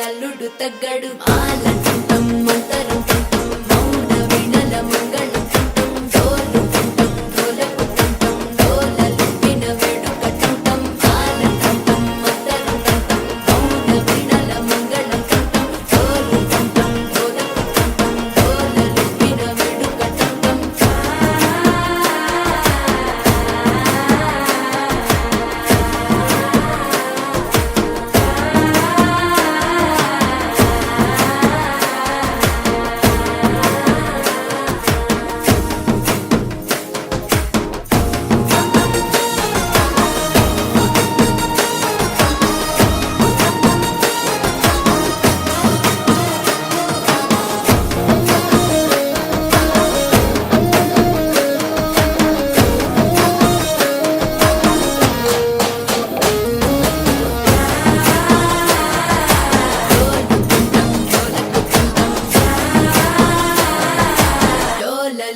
అల్లుడు తగ్గడు ఆలంటం మంతరం తంతం మౌన వీణల మంగళం తంతం డోలు తంతం డోలకు తంతం డోలలు విన వేడుక తంతం ఆలంటం మంతరం తంతం మౌన వీణల మంగళం తంతం డోలు తంతం డోలకు తంతం డోలలు విన వేడుక తంతం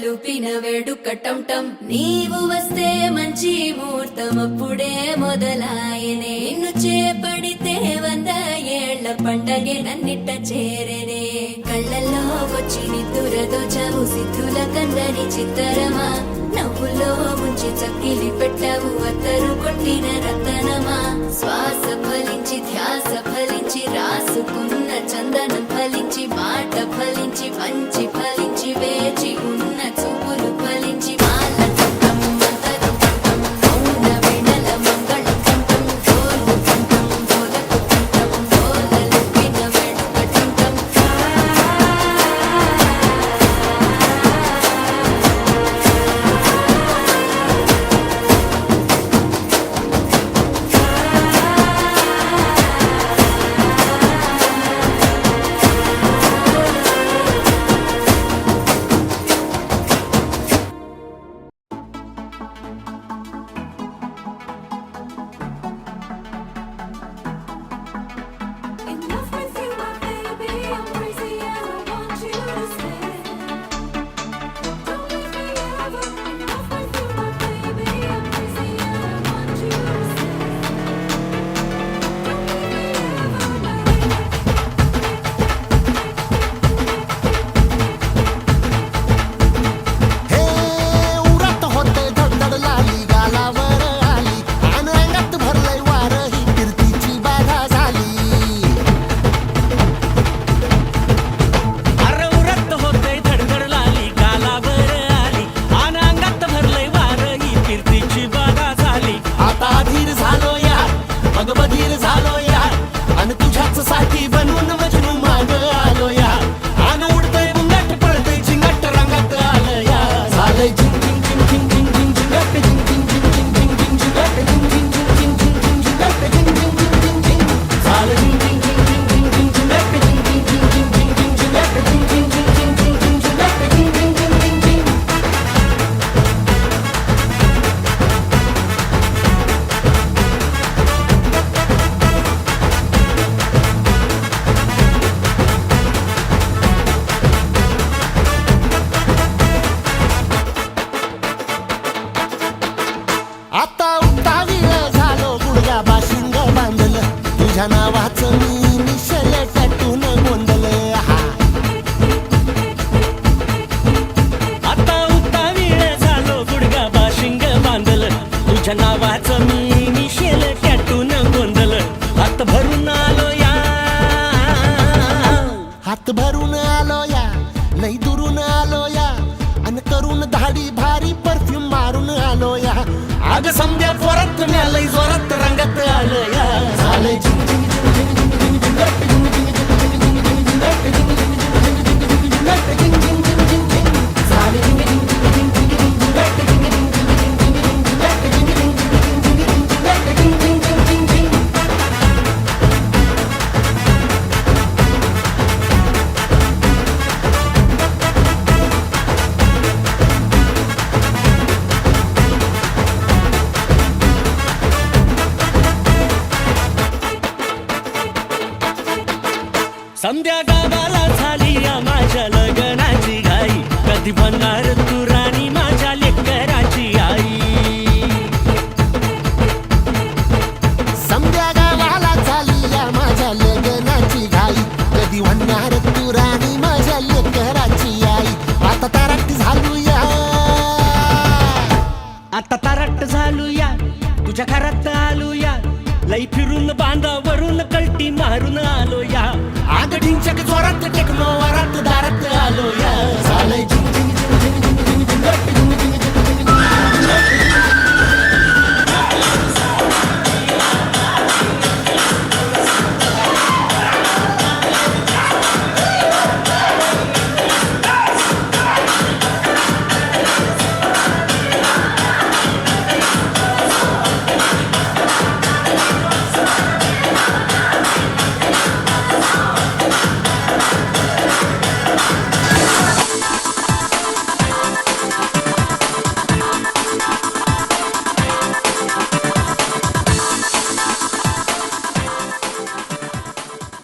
లూపిన వేడుక టం నీవు వస్తే మంచి ముహూర్తం అప్పుడే మొదలాయనే నిన్ను చేపడితే 100 ఏళ్ల పండగే నన్నిట్ట చేరనే కళ్ళల్లో వచ్చి నిద్దురదోచావు సిద్ధుల కందని చిత్తరమా నవ్వులో ముంచి చక్కిలి పెట్టావు అత్తరు కొట్టిన రతనమా శ్వాస ఫలించి ధ్యాస ఫలించి రాసుకున్న చందనం ఫలించి మాట ఫలించి మంచి ఫలించి వేచి ఉన్న చూపులు ఫలించి మాలటం మంతరం తంతం మౌన వీణల మంగళం తంతం డోలు తంతం డోలకు తంతం డోలలు విన వేడుక తంతం Enough with you, my baby. I'm crazy and I want you to stay. Don't leave me ever. Enough with you, my baby. I'm crazy and I want you to stay. Don't leave me ever, हे उरत होते धडधड लाली गालावर आली आणि अंगात भरलंय वार ही कीर्तीची बाधा झाली अरे उरत होते धडधड लाली गालावर आली आणि अंगात भरलंय वार ही कीर्तीची बाधा झाली आता अधीर झालो यार मग बधीर झालो यार आणि तुझ्याच साठी बनून मजनू माग आलो यार आणि उडतंय बुंगाट पळतंय झिंगाट रंगात आलं यार झालंय झिंग झिंग झिंग झिंग झिंग झिंग झिंगाट झिंग झिंग झिंग झिंग झिंग झिंग झिंगाट झिंग झिंग झिंग झिंग झिंग झिंग झिंगाट झिंग झिंग झिंग झिंग झिंग झालं झिंग झिंग झिंग झिंग झिंग झिंग झिंगाट झिंग झिंग झिंग झिंग झिंग झिंग झिंगाट झिंग झिंग झिंग झिंग झिंग झिंग झिंगाट झिंग झिंग झिंग झिंग झिंग आता उत्तावीळ झालो गुडघा बाशिंग बांधलं तुझ्या नावाचं मी निशल टॅटून गोंधलं हा आता उतावीळ झालो गुडगा बाशिंग बांधलं तुझ्या नावाचं मी मिशेल टॅटून गोंधलं हात भरून आलो या हात भरून आलो या लई दुरून आलो या अन करून धाडी भारी परफ्यूम मारून आलो या अग समद्या पोरात म्या लई जोरात रंगात आलो या झालंय झिंग झिंग झिंग झिंग झिंग झिंग झिंग झिंग झिंग झिंग झिंग झिंग झिंग झिंग झिंग झालंय झिंग झिंग झिंग झिंग झिंग झिंग संध्या गावाला झाली या माझ्या लग्नाची घाई कधी बनणार तू राणी माझ्या लेकराची आई समद्या गावाला झाली या माझ्या लग्नाची घाई कधी म्हणणार तू राणी माझ्या लेकराची आई आता तारट झालू या आता तारट झालू या तुझ्या घरात आलो या लई फिरून बांधावरून कलटी मारून आलो या आग ढिंचक जोरात टेक्नो वरात